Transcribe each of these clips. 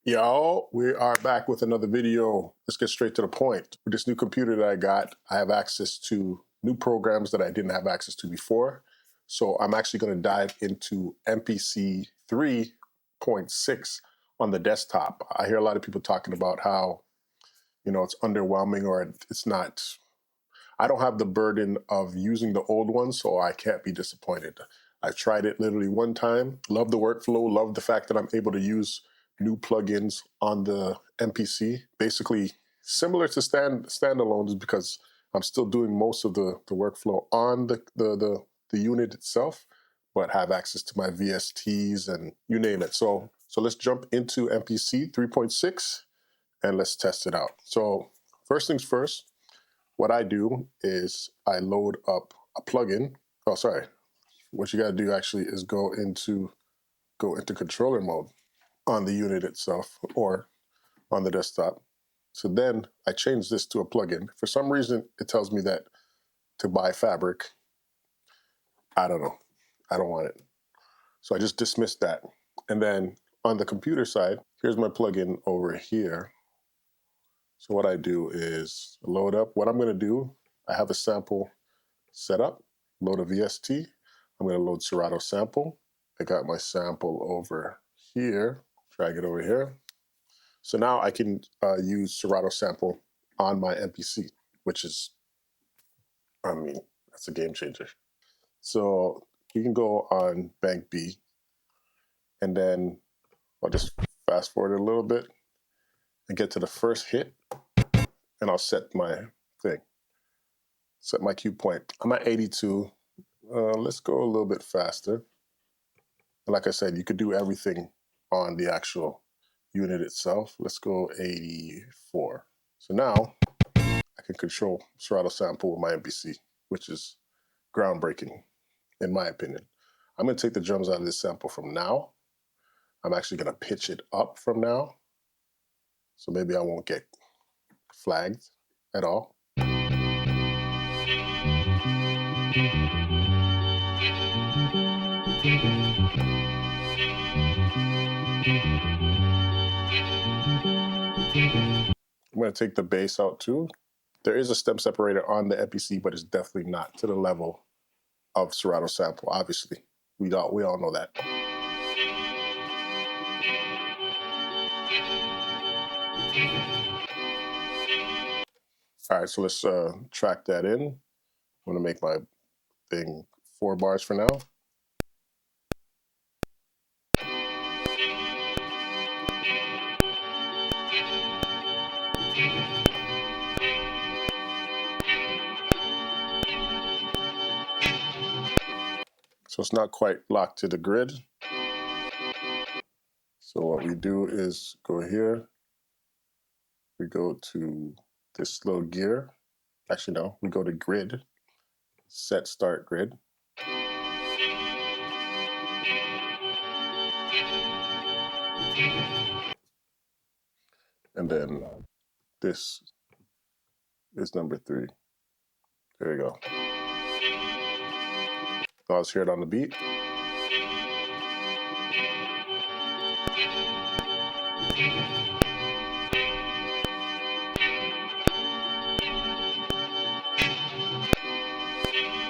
Y'all, we are back with another video. Let's get straight to the point. With this new computer that I got, I have access to new programs that I didn't have access to before. So I'm actually going to dive into MPC 3.6 on the desktop. I hear a lot of people talking about how, it's underwhelming or it's not. I don't have the burden of using the old one, so I can't be disappointed. I tried it literally one time, love the workflow, love the fact that I'm able to use new plugins on the MPC, basically similar to standalones because I'm still doing most of the workflow on the unit itself, but have access to my VSTs and you name it. So let's jump into MPC 3.6 and let's test it out. So first things first, what I do is I load up a plugin. Oh, sorry. What you got to do actually is go into controller mode on the unit itself or on the desktop. So then I change this to a plugin. For some reason, it tells me that to buy Fabric. I don't know. I don't want it. So I just dismissed that. And then on the computer side, here's my plugin over here. So what I do is load up. What I'm going to do, I have a sample set up, load a VST. I'm going to load Serato sample. I got my sample over here. Drag it over here. So now I can use Serato sample on my MPC, which is, that's a game changer. So you can go on Bank B, and then I'll just fast forward a little bit and get to the first hit, and I'll set my thing, set my cue point. I'm at 82. Let's go a little bit faster. And like I said, you could do everything on the actual unit itself. Let's go 84. So now I can control Serato sample with my MPC, which is groundbreaking in my opinion. I'm going to take the drums out of this sample from now. I'm actually going to pitch it up from now. So maybe I won't get flagged at all. I'm going to take the bass out too. There is a stem separator on the MPC, but it's definitely not to the level of Serato sample, obviously. We all know that. All right, so let's track that in. I'm going to make my thing 4 bars for now. So it's not quite locked to the grid. So what we do is go here. We go to this little gear. Actually, no, we go to grid, set start grid. And then this is number 3. There you go. Now let's hear it on the beat.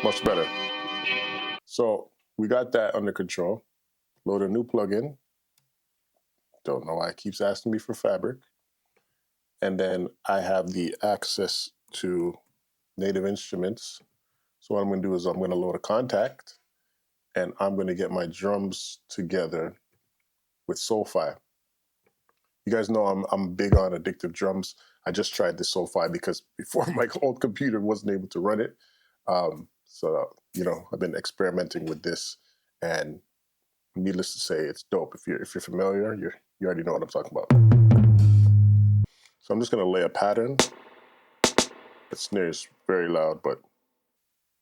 Much better. So we got that under control. Load a new plugin. Don't know why it keeps asking me for Fabric. And then I have the access to native instruments. So what I'm going to do is I'm going to load a contact, and I'm going to get my drums together with Soulfi. You guys know I'm big on addictive drums. I just tried this Soulfi because before my old computer wasn't able to run it. So I've been experimenting with this, and needless to say, it's dope. If you're familiar, you already know what I'm talking about. So I'm just going to lay a pattern. The snare is very loud, but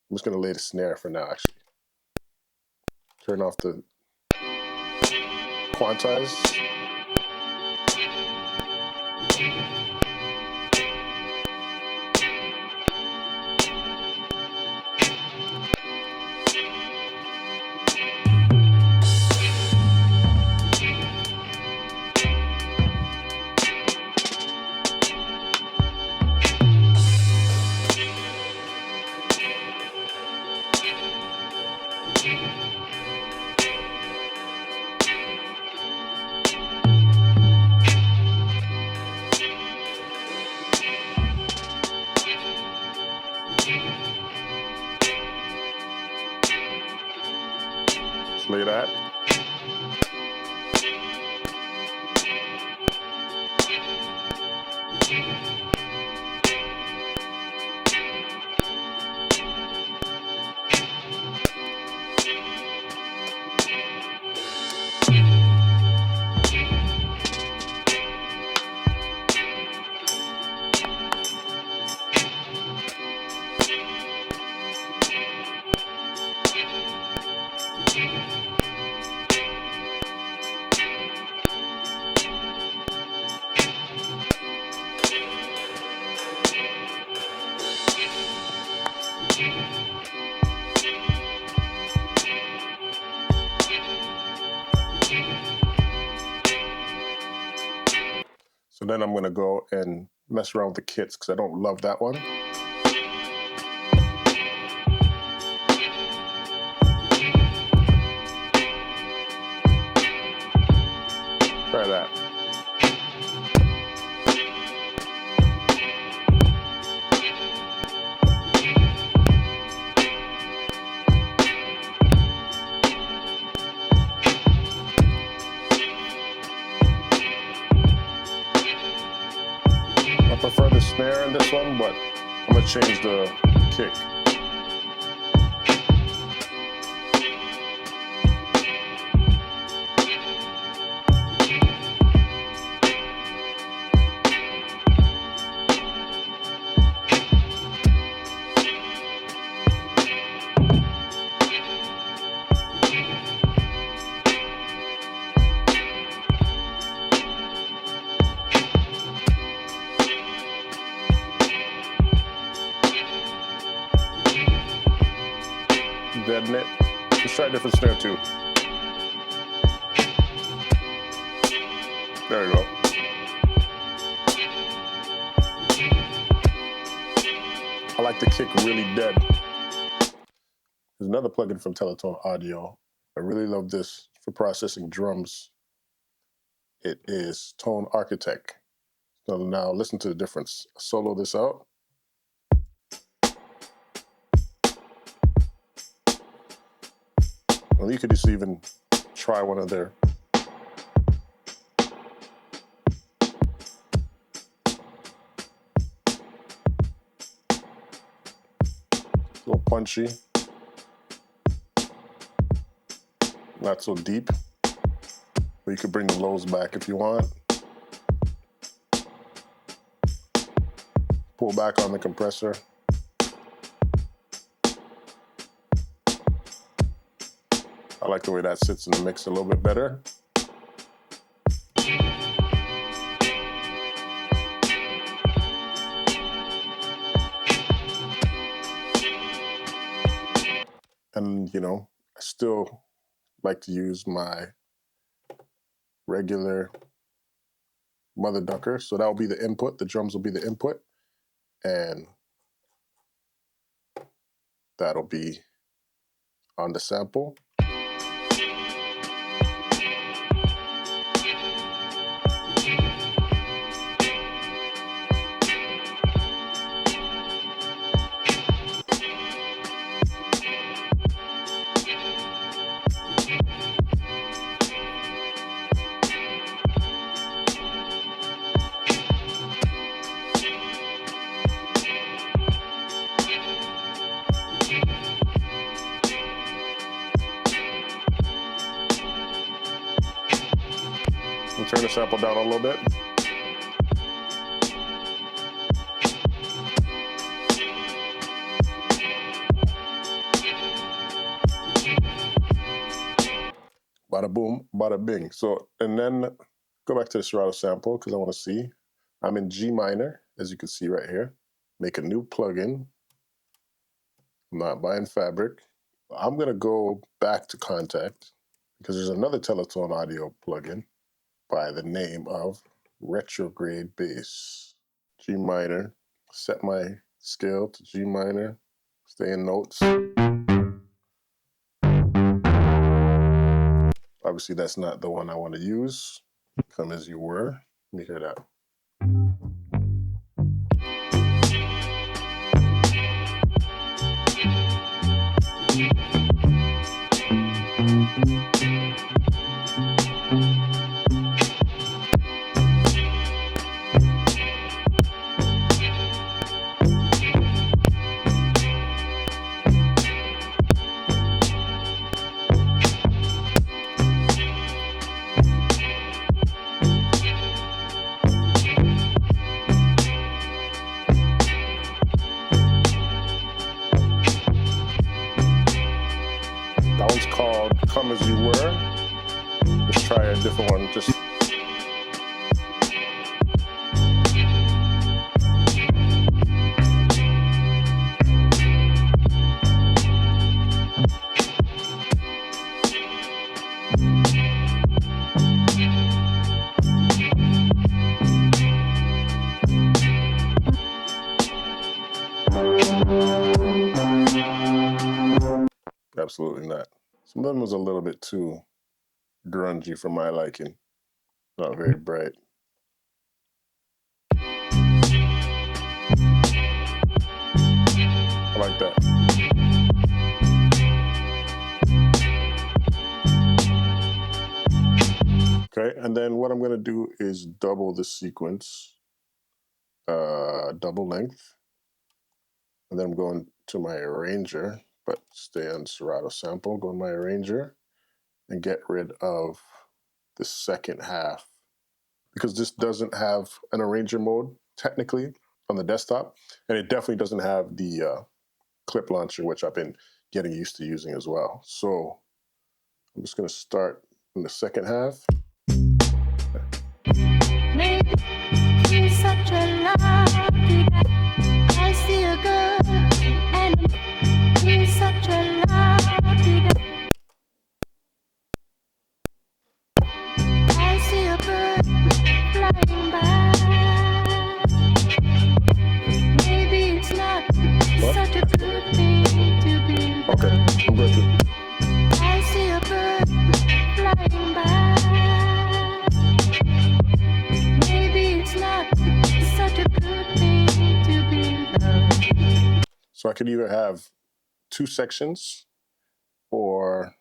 I'm just going to lay the snare for now, actually. Turn off the quantize. So then I'm gonna go and mess around with the kits because I don't love that one. Try that. I prefer the snare in this one, but I'm gonna change the kick. Deaden it. Let's try a different snare too. There you go. I like the kick really dead. There's another plugin from Teletone Audio. I really love this for processing drums. It is Tone Architect. So now listen to the difference. Solo this out. Well, you could just even try one of their a little punchy, not so deep. But you could bring the lows back if you want. Pull back on the compressor. I like the way that sits in the mix a little bit better. And, you know, I still like to use my regular mother ducker. So that'll be the input. The drums will be the input. And that'll be on the sample. And turn the sample down a little bit. Bada boom, bada bing. So, and then go back to the Serato sample because I want to see. I'm in G minor, as you can see right here. Make a new plugin. I'm not buying Fabric. I'm going to go back to Contact because there's another Teletone Audio plugin by the name of Retrograde Bass. G minor, set my scale to G minor, stay in notes. Obviously that's not the one I want to use. Come as you were. Let me hear that. come as you were. Let's try a different one. Just absolutely not. Some of them was a little bit too grungy for my liking. Not very bright. I like that. Okay, and then what I'm gonna do is double the sequence, double length. And then I'm going to my arranger, but stay on Serato sample, go to my arranger and get rid of the second half, because this doesn't have an arranger mode technically on the desktop, and it definitely doesn't have the clip launcher, which I've been getting used to using as well. So I'm just gonna start in the second half. Maybe such a lucky guy. I see a girl and he's such a lucky guy. I see a bird flying by. Maybe it's not such a good thing to be. Okay, I'm good to. I see a bird flying by. Maybe it's not such a good thing to be loved. So I could either have two sections or,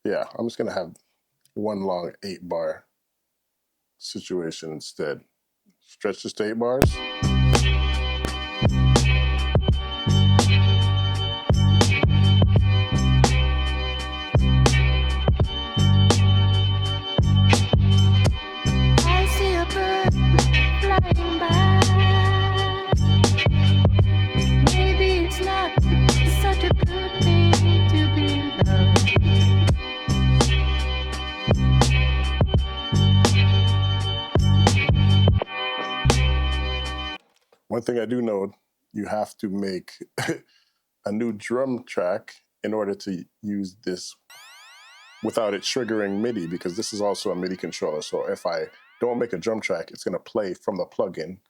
yeah, I'm just gonna have one long 8-bar situation instead. Stretch this to 8 bars. I see a bird flying by. Maybe it's not such a good thing to be loved. One thing I do know, you have to make a new drum track in order to use this without it triggering MIDI, because this is also a MIDI controller. So if I don't make a drum track, it's gonna play from the plugin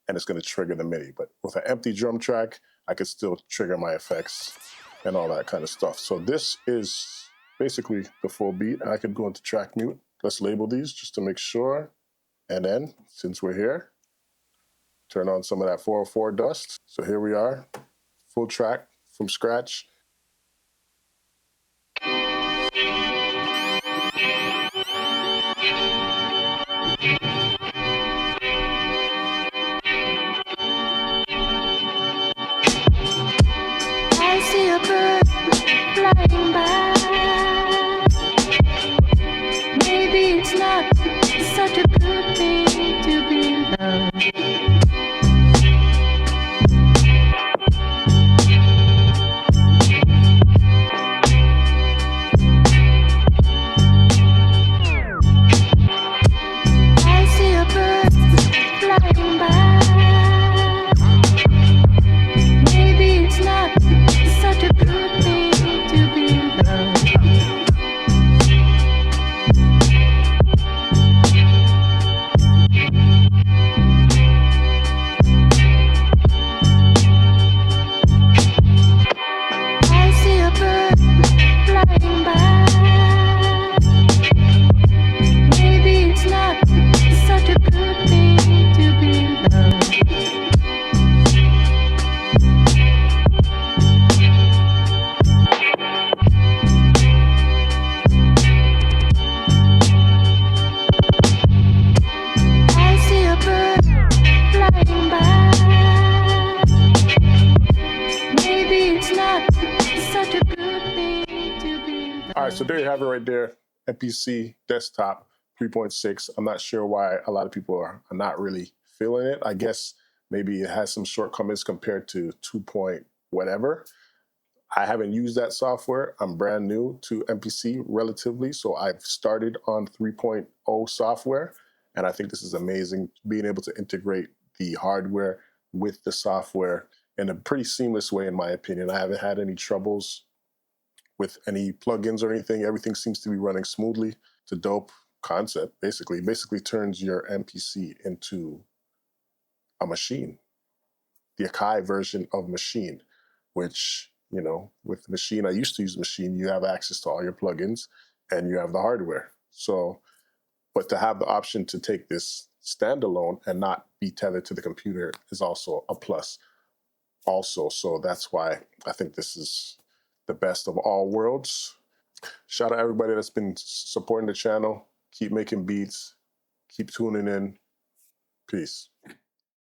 and it's gonna trigger the MIDI. But with an empty drum track, I could still trigger my effects and all that kind of stuff. So this is basically the full beat. I could go into track mute. Let's label these just to make sure. And then, since we're here, turn on some of that 404 dust. So here we are, full track from scratch. I see a bird flying by. Maybe it's not such a good thing to be loved. I see a bird flying by. Maybe it's not such a good thing to be loved. I see a bird flying by. Maybe it's not such a good thing to be loved. I see a bird flying by. Maybe it's not such a good thing to be. All right, so there you have it right there, MPC Desktop 3.6. I'm not sure why a lot of people are not really feeling it. I guess maybe it has some shortcomings compared to 2. Whatever. I haven't used that software. I'm brand new to MPC relatively, so I've started on 3.0 software, and I think this is amazing, being able to integrate the hardware with the software in a pretty seamless way, in my opinion. I haven't had any troubles with any plugins or anything. Everything seems to be running smoothly. It's a dope concept, basically. It basically turns your MPC into a machine, the Akai version of Maschine, which, you know, with Maschine, I used to use Maschine, you have access to all your plugins and you have the hardware. So, but to have the option to take this standalone and not be tethered to the computer is also a plus also. So that's why I think this is the best of all worlds. Shout out everybody that's been supporting the channel. Keep making beats. Keep tuning in. Peace.